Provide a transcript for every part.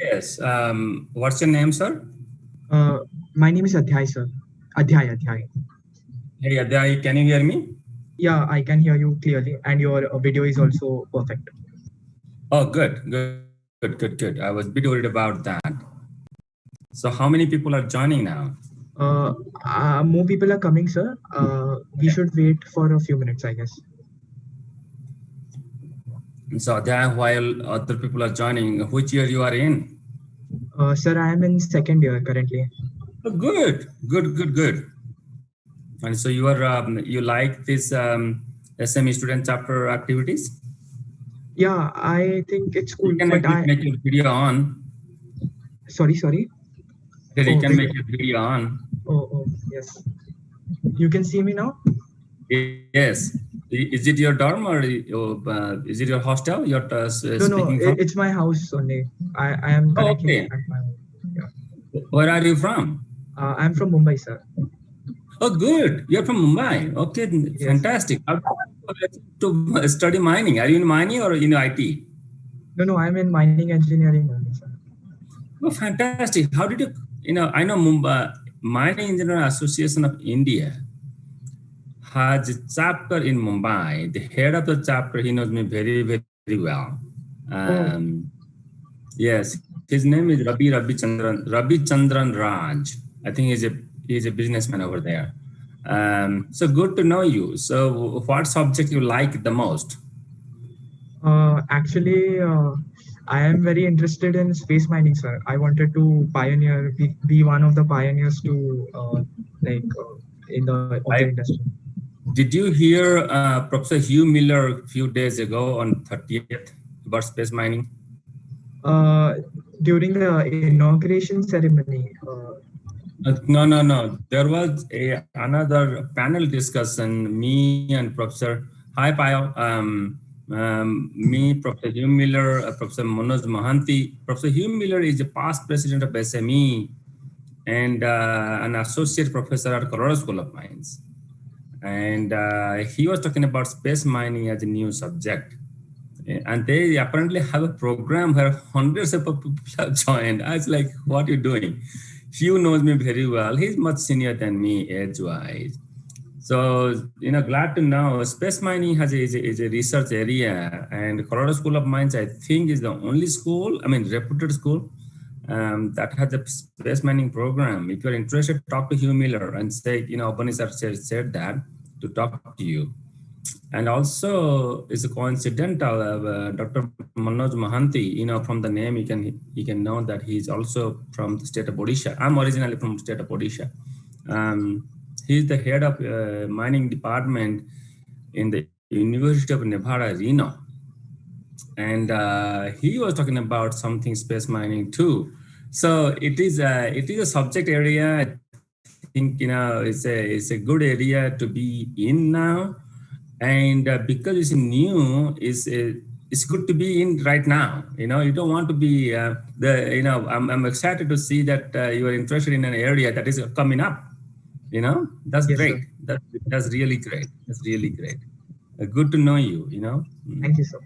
Yes. What's your name, sir? My name is Adhyay, sir. Adhyay. Hey, Adhyay, can you hear me? Yeah, I can hear you clearly, and your video is also perfect. Oh, good. I was a bit worried about that. So how many people are joining now? More people are coming, sir. We should wait for a few minutes, I guess. So Adhyay, while other people are joining, which year you are in? Sir, I am in second year currently. Oh, good. And so you like this SME student chapter activities? Yeah, I think it's cool, You can but actually make your video on. Sorry. You Oh, can wait. make your video on. Oh, yes. You can see me now? Yes. Is it your dorm or is it your hostel you're No, speaking from? it's my house only. I am Oh, currently okay. at my home. Yeah. Where are you from? I'm from Mumbai, sir. Oh, good. You're from Mumbai. Okay, Yes. fantastic. How to study mining? Are you in mining or in IT? No, I'm in mining engineering only, sir. Oh, fantastic. How did I know Mumbai Mining Engineer Association of India has a chapter in Mumbai. The head of the chapter, he knows me very well. Oh, Yes, his name is Ravi Chandran Raj. I think he's a businessman over there. So good to know you. So what subject you like the most? actually, I am very interested in space mining, sir. I wanted to be one of the pioneers to in the of the I industry. did you hear Professor Hugh Miller a few days ago on 30th about space mining? Uh, During the inauguration ceremony. No. There was another panel discussion. Me and Professor Hi Payal, me, Professor Hugh Miller, Professor Manoj Mohanty. Professor Hugh Miller is the past president of SME and an associate professor at Colorado School of Mines. And he was talking about space mining as a new subject. And they apparently have a program where hundreds of people have joined. I was like, what are you doing? Hugh knows me very well. He's much senior than me age-wise. So, glad to know space mining is a research area, and Colorado School of Mines, I think, is the only school, reputed school, that has a space mining program. If you're interested, talk to Hugh Miller and say, Abani sir said that to talk to you. And also, it's a coincidental. Dr. Manoj Mohanty, from the name, you can know that he's also from the state of Odisha. I'm originally from the state of Odisha. He's the head of mining department in the University of Nevada, Reno. And he was talking about something space mining too. So it is a subject area. I think it's a good area to be in now, and because it's new, it's good to be in right now. You don't want to be I'm excited to see that you are interested in an area that is coming up. That's Yes, great. sir. That's really great. Good to know you. Thank you, sir.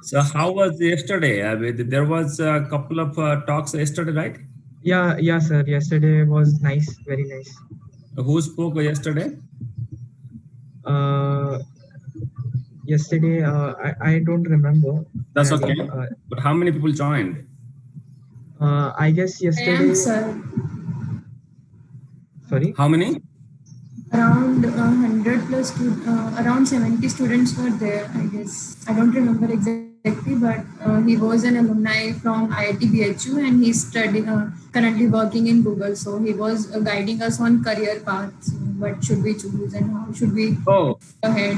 So how was yesterday? There was a couple of talks yesterday, right? Yeah, sir. Yesterday was nice, very nice. Who spoke yesterday? Yesterday, I don't remember. That's okay. But how many people joined? I guess yesterday. Sir. Sorry. How many? Around 100 plus, around 70 students were there, I guess. I don't remember exactly, but he was an alumni from IIT BHU and he's currently working in Google. So he was guiding us on career paths. What should we choose and how should we go ahead?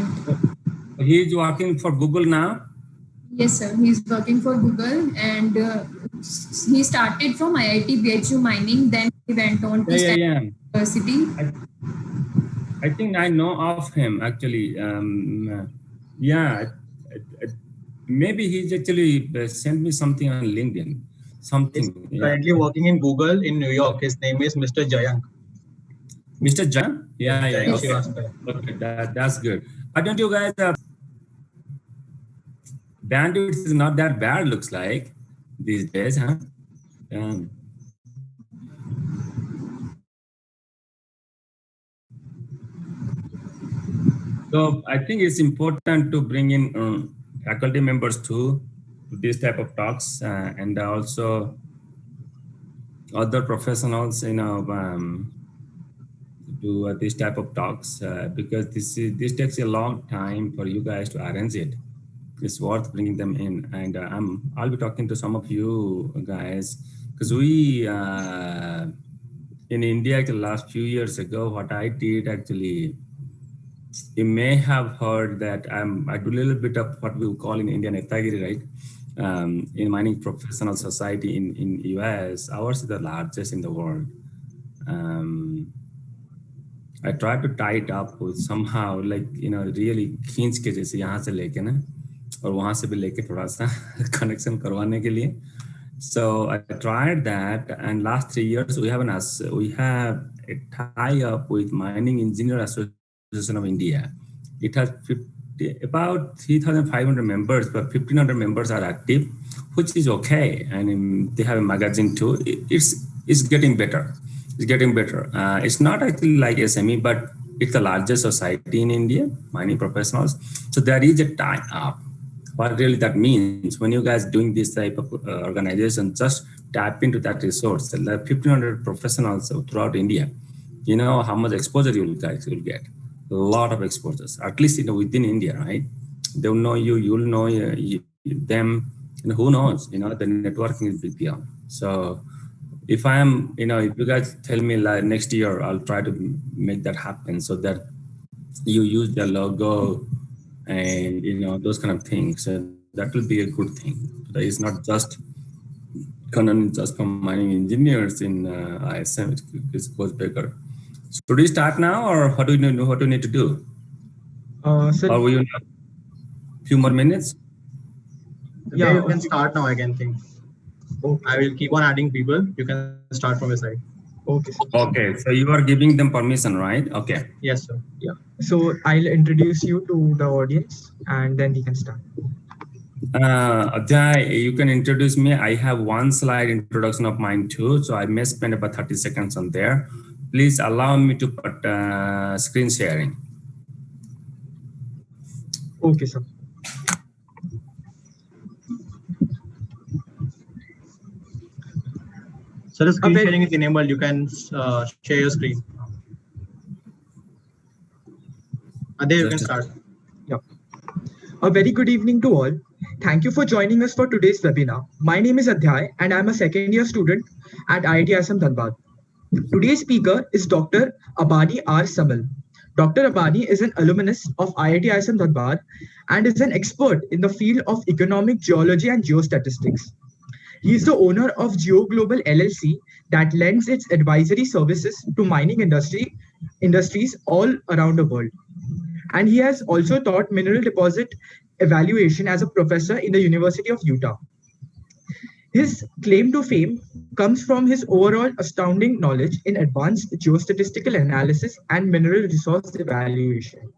He's working for Google now? Yes, sir. He's working for Google and he started from IIT BHU mining. Then he went on to Stanford University. I think I know of him actually. Maybe he's actually sent me something on LinkedIn. He's currently working in Google in New York. His name is Mr. Jayank. Mr. Jan? Yeah, Jai okay. Srivastava. Okay, that's good. Why don't you guys, bandwidth is not that bad, looks like, these days, huh? Um, so I think it's important to bring in faculty members too, to this type of talks, and also other professionals, do this type of talks, because this takes a long time for you guys to arrange it. It's worth bringing them in, and I'll be talking to some of you guys, because we in India the last few years ago, what I did actually, you may have heard that I do a little bit of what we call in India Netagiri, right? In mining professional society in US, ours is the largest in the world. I try to tie it up with somehow, like, really खींच के जैसे यहाँ से लेके ना और वहाँ से भी लेके थोड़ा सा connection करवाने के लिए. So I tried that, and last 3 years we have a tie up with Mining Engineer Association of India. It has about 3,500 members, but 1,500 members are active, which is okay, and they have a magazine too. It's getting better. It's getting better. It's not actually like SME, but it's the largest society in India, mining professionals. So there is a tie up. What really that means, when you guys doing this type of organization, just tap into that resource. Like 1,500 professionals throughout India, you know how much exposure you guys will get. A lot of exposures, at least within India, right? They'll know you, you'll know them, and who knows, the networking is big deal. So if I am, if you guys tell me like next year, I'll try to make that happen so that you use the logo and those kind of things. So that will be a good thing. That is not just Khanan, just for mining engineers in ISM. It goes bigger. So do we start now, or what do you know? What do you need to do? Sir, or will you have a few more minutes? Yeah, you can start now, I can think. Okay. I will keep on adding people. You can start from your side. Okay, sir. Okay, so you are giving them permission, right? Okay. Yes, sir. Yeah. So I'll introduce you to the audience, and then we can start. Ajay, you can introduce me. I have one slide introduction of mine too, so I may spend about 30 seconds on there. Please allow me to put screen sharing. Okay, sir. So the screen sharing is enabled. You can share your screen. Adey, you can start. Yeah. A very good evening to all. Thank you for joining us for today's webinar. My name is Adhyay, and I'm a second-year student at Iit-ism Dhanbad. Today's speaker is Dr. Abani R. Samal. Dr. Abani is an alumnus of Iit-ism Dhanbad and is an expert in the field of Economic Geology and Geostatistics. He is the owner of GeoGlobal LLC that lends its advisory services to mining industries all around the world. And he has also taught mineral deposit evaluation as a professor in the University of Utah. His claim to fame comes from his overall astounding knowledge in advanced geostatistical analysis and mineral resource evaluation.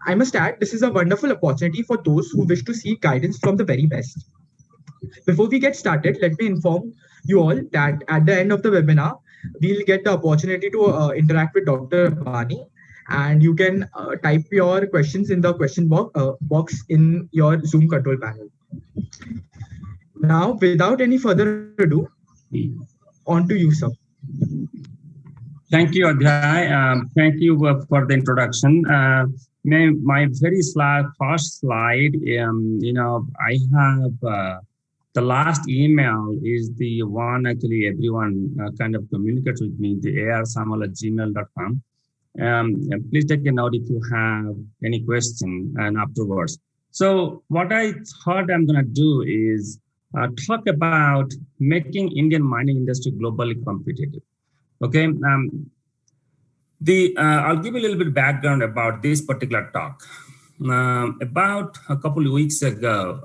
I must add, this is a wonderful opportunity for those who wish to seek guidance from the very best. Before we get started, let me inform you all that at the end of the webinar, we'll get the opportunity to interact with Dr. Abani, and you can type your questions in the question box in your Zoom control panel. Now, without any further ado, on to you, sir. Thank you, Adhyay. Thank you for the introduction. My very first slide, I have the last email is the one actually everyone kind of communicates with me, the arsamal@gmail.com. Please take a note if you have any question and afterwards. So what I thought I'm going to do is talk about making Indian mining industry globally competitive. Okay. I'll give you a little bit of background about this particular talk. About a couple of weeks ago,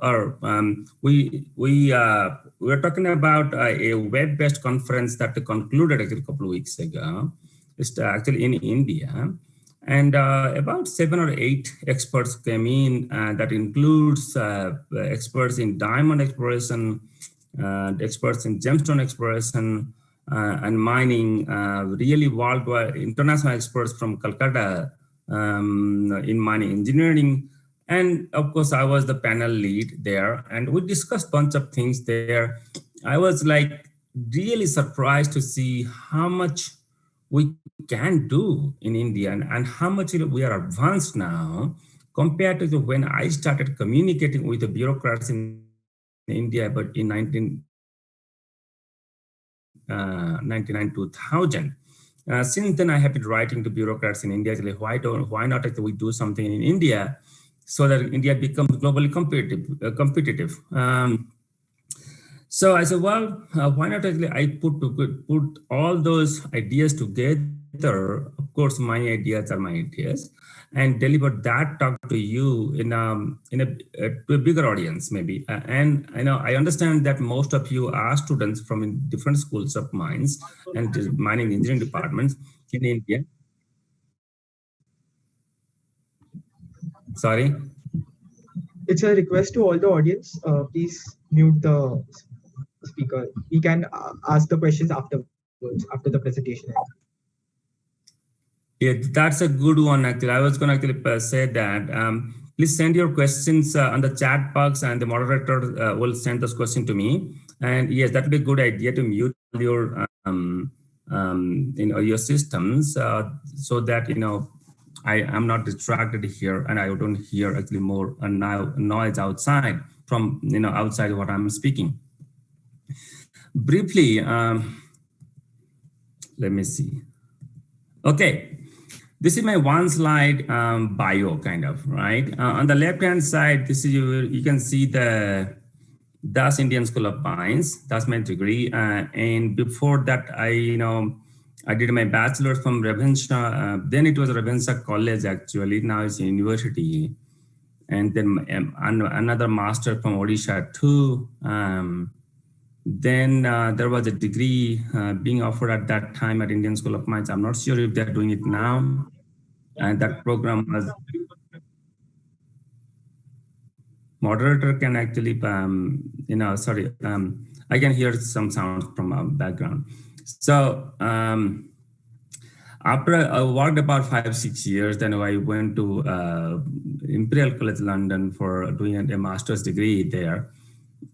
we were talking about a web-based conference that concluded a couple of weeks ago. actually in India. And about 7 or 8 experts came in, that includes experts in diamond exploration, experts in gemstone exploration and mining, really worldwide international experts from Calcutta in mining engineering. And of course, I was the panel lead there, and we discussed a bunch of things there. I was like really surprised to see how much we can do in India, and how much we are advanced now compared to when I started communicating with the bureaucrats in India, but in 1999, 2000. Since then, I have been writing to bureaucrats in India, like, why not we do something in India so that India becomes globally competitive. So I said, well, why not actually I put all those ideas together. Of course, my ideas are my ideas, and deliver that talk to you in to a bigger audience maybe. And I know I understand that most of you are students from different schools of mines and mining engineering departments in India. Sorry. It's a request to all the audience. Please mute the speaker. We can ask the questions afterwards, after the presentation. Yeah, that's a good one. Actually, I was going to actually say that. Please send your questions on the chat box, and the moderator will send those questions to me. And yes, that would be a good idea to mute your your systems so that I am not distracted here, and I don't hear actually more noise outside from outside what I'm speaking. Briefly, let me see. Okay. This is my one slide bio kind of, right? On the left-hand side, this is you can see the Das Indian School of Mines. That's my degree. And before that, I did my bachelor's from Ravenshaw. Then it was Ravenshaw College actually. Now it's a university. And then another master from Odisha too. Then there was a degree being offered at that time at Indian School of Mines. I'm not sure if they're doing it now. And that program was, moderator can actually, sorry, I can hear some sounds from background. So after I worked about 5-6 years, then I went to Imperial College London for doing a master's degree there.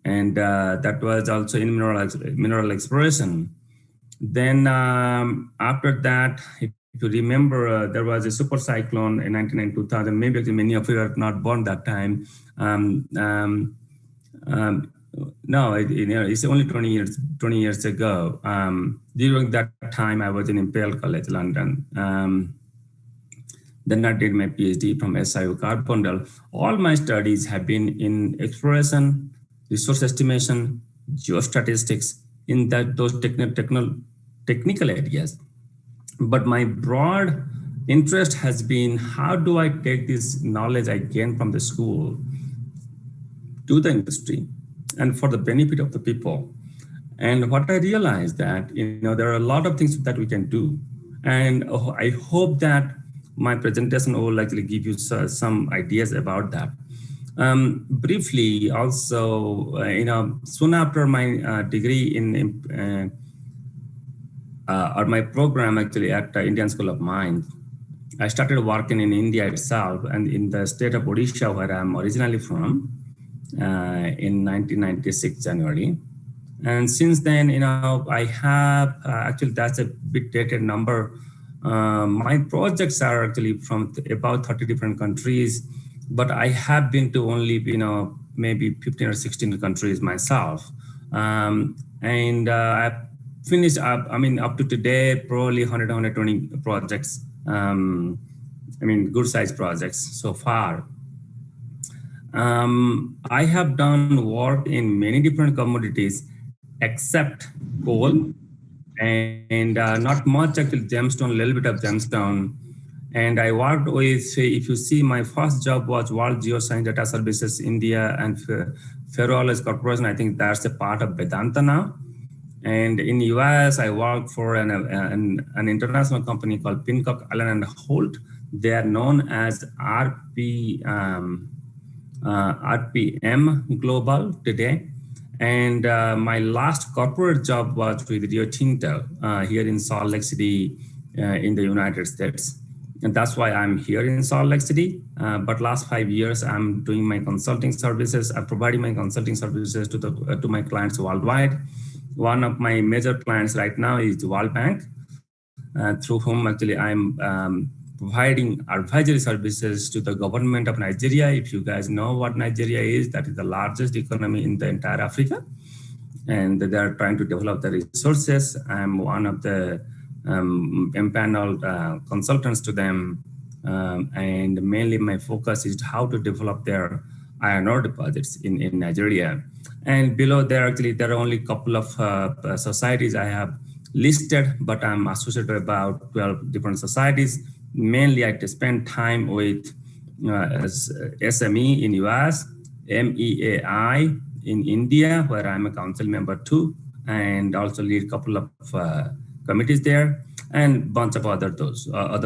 And that was also in mineral exploration. Then after that, if you remember, there was a super cyclone in 1999-2000. Maybe many of you are not born that time. No, it's only 20 years ago. During that time, I was in Imperial College London. Then I did my PhD from SIU Carbondale. All my studies have been in exploration, resource estimation, geostatistics, in those technical areas. But my broad interest has been, how do I take this knowledge I gained from the school to the industry and for the benefit of the people? And what I realized that, there are a lot of things that we can do. And I hope that my presentation will likely give you some ideas about that. Briefly, also, soon after my degree or my program actually at Indian School of Mines, I started working in India itself and in the state of Odisha, where I'm originally from, in 1996 January. And since then, I have actually, that's a bit dated number. My projects are actually from about 30 different countries, but I have been to only, maybe 15 or 16 countries myself. And I've finished up, up to today, probably 100, 120 projects. Good size projects so far. I have done work in many different commodities except coal, and not much actually gemstone, a little bit of gemstone. And I worked with, if you see, my first job was World Geoscience Data Services India and Ferroalloys Corporation. I think that's a part of Vedanta now. And in the U.S., I worked for an international company called Pincock, Allen and Holt. They are known as RPM Global today. And my last corporate job was with Rio Tinto here in Salt Lake City in the United States. And that's why I'm here in Salt Lake City. But last 5 years, I'm doing my consulting services. I'm providing my consulting services to my clients worldwide. One of my major clients right now is the World Bank, through whom actually I'm providing advisory services to the government of Nigeria. If you guys know what Nigeria is, that is the largest economy in the entire Africa. And they are trying to develop the resources. I'm one of the empaneled consultants to them. And mainly my focus is how to develop their iron ore deposits in Nigeria. And below there, actually, there are only a couple of societies I have listed, but I'm associated with about 12 different societies. Mainly, I spend time with SME in US, MEAI in India, where I'm a council member too, and also lead a couple of committees there, and a bunch of other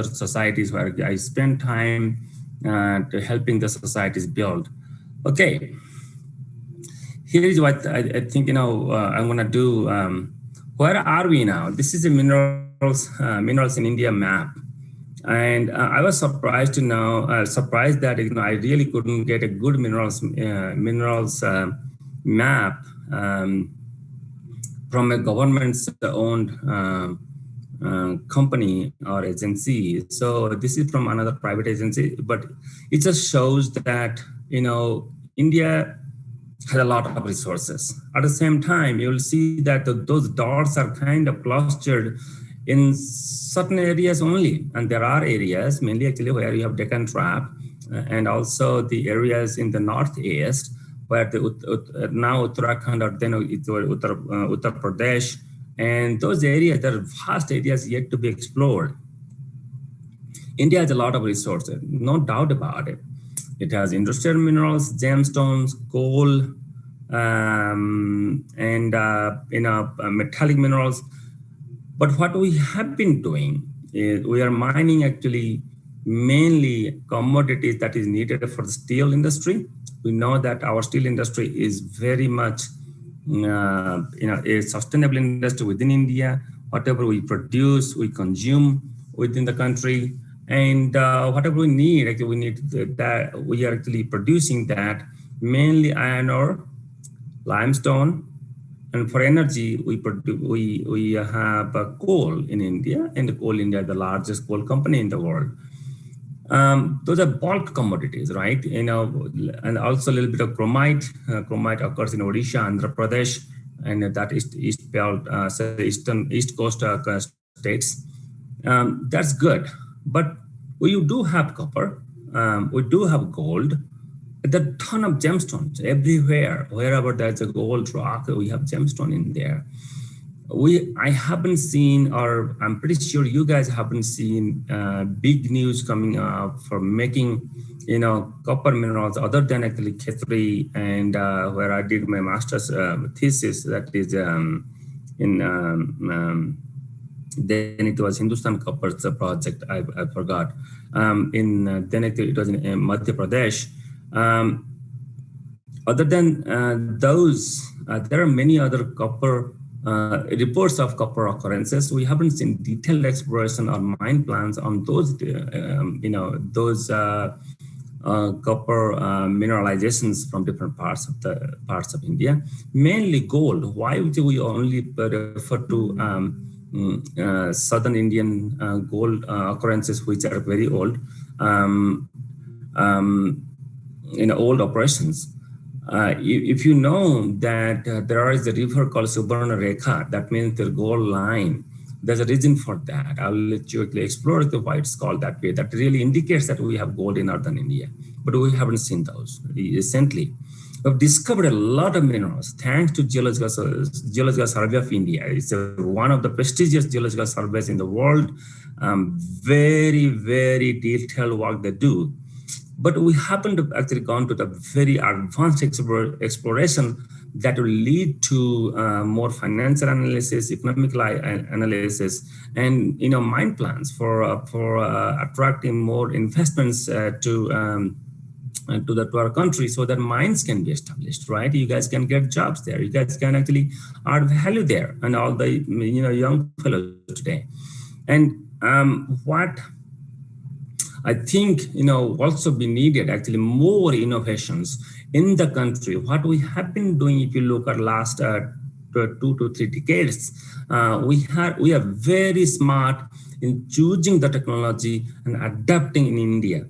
societies where I spend time to helping the societies build. Okay. Here is what I think, I'm gonna do. Where are we now? This is a minerals in India map. And I was surprised to know, that I really couldn't get a good minerals map from a government-owned company or agency. So this is from another private agency, but it just shows that, India has a lot of resources. At the same time, you'll see that those dots are kind of clustered in certain areas only. And there are areas, mainly actually where you have Deccan Trap, and also the areas in the northeast, where now Uttarakhand or then Uttar Pradesh, and those areas, there are vast areas yet to be explored. India has a lot of resources, no doubt about it. It has industrial minerals, gemstones, coal, and metallic minerals. But what we have been doing is we are mining actually mainly commodities that is needed for the steel industry. We know that our steel industry is very much a sustainable industry within India. Whatever we produce, we consume within the country. And whatever we need, actually, we need that. We are actually producing that, mainly iron ore, limestone, and for energy, we have coal in India, and Coal India is the largest coal company in the world. Those are bulk commodities, right? And also a little bit of chromite. Chromite occurs in Odisha, Andhra Pradesh, and that is east coast states. That's good. But we do have copper, we do have gold, there are a ton of gemstones everywhere. Wherever there's a gold rock, we have gemstone in there. I haven't seen, or I'm pretty sure you guys haven't seen big news coming up for making, copper minerals other than actually K3 and where I did my master's thesis, that is then it was Hindustan Copper's project, I forgot. Then it was in Madhya Pradesh. Other than those, there are many other copper reports of copper occurrences. We haven't seen detailed exploration or mine plans on those, copper mineralizations from different parts of India. Mainly gold. Why do we only refer to southern Indian gold occurrences, which are very old, old operations? If you know that there is a river called Subarna Rekha, that means the gold line. There's a reason for that. I'll let you explore why it's called that way. That really indicates that we have gold in northern India, but we haven't seen those recently. We've discovered a lot of minerals thanks to Geological Survey of India. It's one of the prestigious geological surveys in the world. Very, very detailed work they do. But we haven't actually gone to the very advanced exploration that will lead to more financial analysis, economic analysis, and mine plans for attracting more investments to our country, so that mines can be established, right? You guys can get jobs there. You guys can actually add value there, and all the young fellows today. And what I think also be needed actually more innovations in the country. What we have been doing, if you look at last 2 to 3 decades, we are very smart in choosing the technology and adapting in India.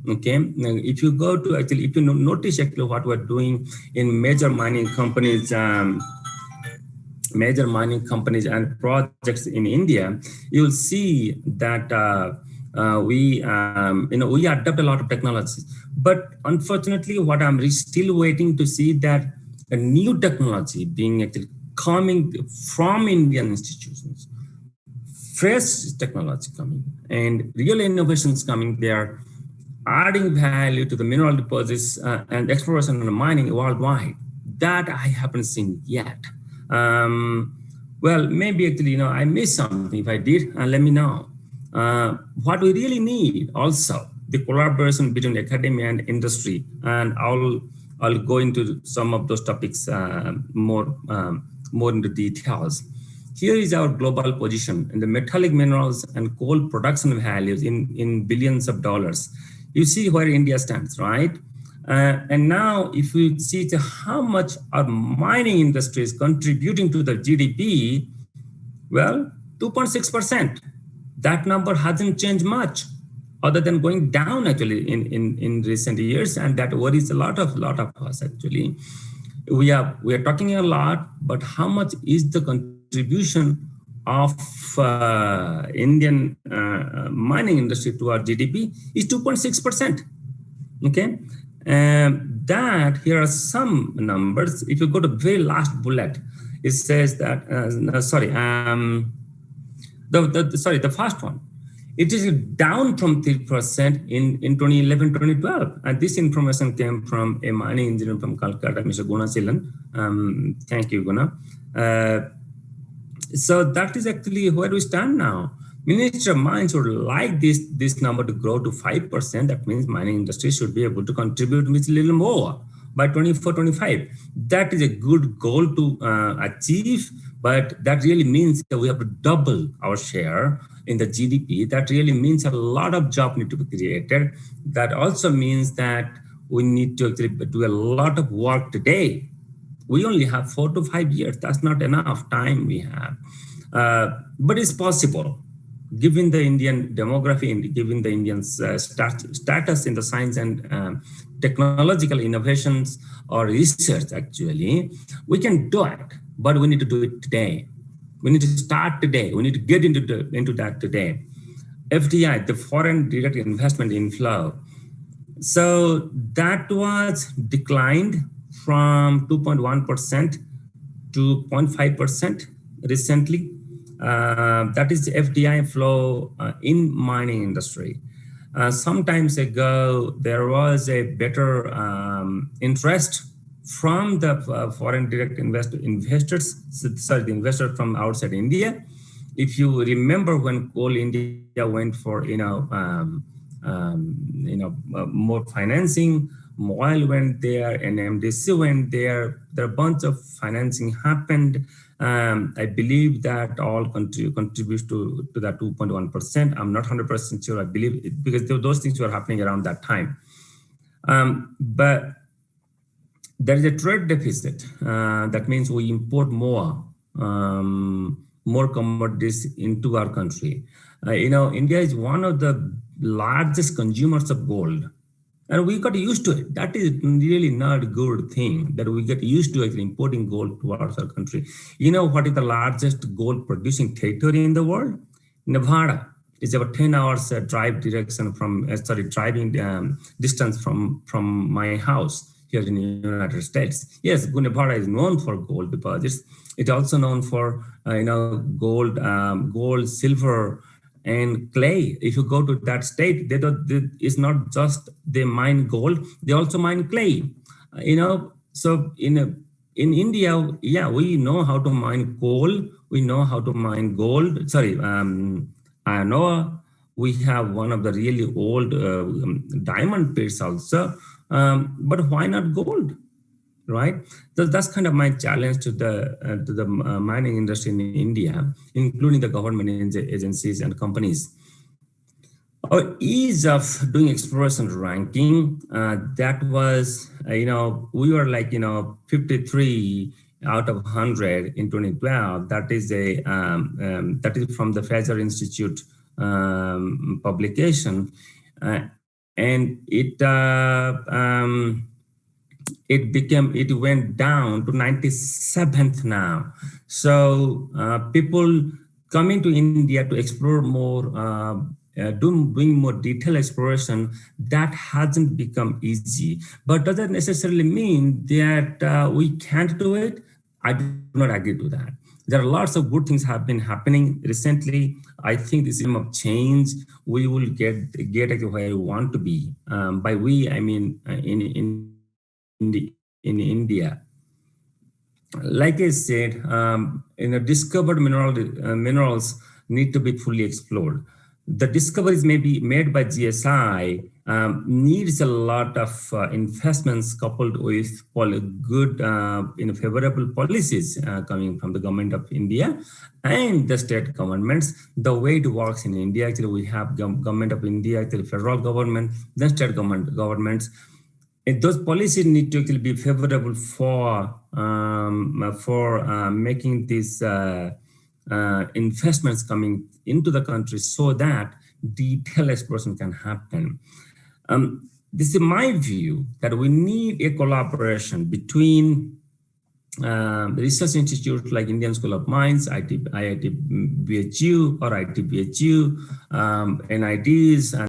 Okay, now, if you go to if you notice actually what we're doing in major mining companies and projects in India, you'll see that we adopt a lot of technologies. But unfortunately, what I'm still waiting to see that a new technology being actually coming from Indian institutions, fresh technology coming, and real innovations coming there, adding value to the mineral deposits and exploration and mining worldwide. That I haven't seen yet. Well, maybe actually, I missed something. If I did, let me know. What we really need also, the collaboration between academia and industry, and I'll go into some of those topics more into details. Here is our global position in the metallic minerals and coal production values in billions of dollars. You see where India stands, right? And now if we see how much our mining industry is contributing to the GDP, well, 2.6%. That number hasn't changed much, other than going down actually in recent years, and that worries a lot of us actually. We are talking a lot, but how much is the contribution of Indian mining industry to our GDP? Is 2.6%. Okay, that here are some numbers. If you go to the very last bullet, it says that the first one, it is down from 3% in 2011-2012. And this information came from a mining engineer from Calcutta, Mr. Guna Silan. Thank you, Guna. So that is actually where we stand now. Minister of Mines would like this number to grow to 5%. That means mining industry should be able to contribute with a little more by 24-25. That is a good goal to achieve, but that really means that we have to double our share in the GDP. That really means a lot of jobs need to be created. That also means that we need to actually do a lot of work today. We only have 4 to 5 years. That's not enough time we have. But it's possible, given the Indian demography and given the Indian status in the science and technological innovations or research, actually, we can do it, but we need to do it today. We need to start today. We need to get into that today. FDI, the foreign direct investment inflow. So that was declined from 2.1% to 0.5% recently. That is the FDI flow in mining industry. Some time ago, there was a better interest from the foreign direct investors, the investors from outside India. If you remember when Coal India went for more financing, Moil went there, and MDC went there. There are a bunch of financing happened. I believe that all contributes to that 2.1%. I'm not 100% sure. I believe it, because those things were happening around that time. But there is a trade deficit. That means we import more commodities into our country. India is one of the largest consumers of gold. And we got used to it. That is really not a good thing, that we get used to actually importing gold towards our country. You know what is the largest gold producing territory in the world? Nevada. It's about 10 hours drive direction from, driving distance from my house here in the United States. Yes, Nevada is known for gold deposits. It's also known for, gold, silver, and clay. If you go to that state, it's not just they mine gold, they also mine clay. So in in India, yeah, we know how to mine coal. We know how to mine gold. Sorry, iron ore. We have one of the really old diamond pits also. But why not gold? Right? So that's kind of my challenge to the mining industry in India, including the government agencies and companies. Our ease of doing exploration ranking, that was, we were like, 53 out of 100 in 2012. That is that is from the Fraser Institute publication, and it went down to 97th now. So people coming to India to explore more, doing more detailed exploration, that hasn't become easy. But does that necessarily mean that we can't do it? I do not agree to that. There are lots of good things have been happening recently. I think this is of change. We will get where we want to be. By we, I mean in India. Like I said, discovered minerals need to be fully explored. The discoveries may be made by GSI needs a lot of investments coupled with good, favorable policies coming from the government of India and the state governments. The way it works in India, actually, we have government of India, actually federal government, then state governments. And those policies need to actually be favorable for making these investments coming into the country so that detailed exploration can happen. This is my view that we need a collaboration between research institutes like Indian School of Mines, IIT BHU or IIT BHU, NITs, and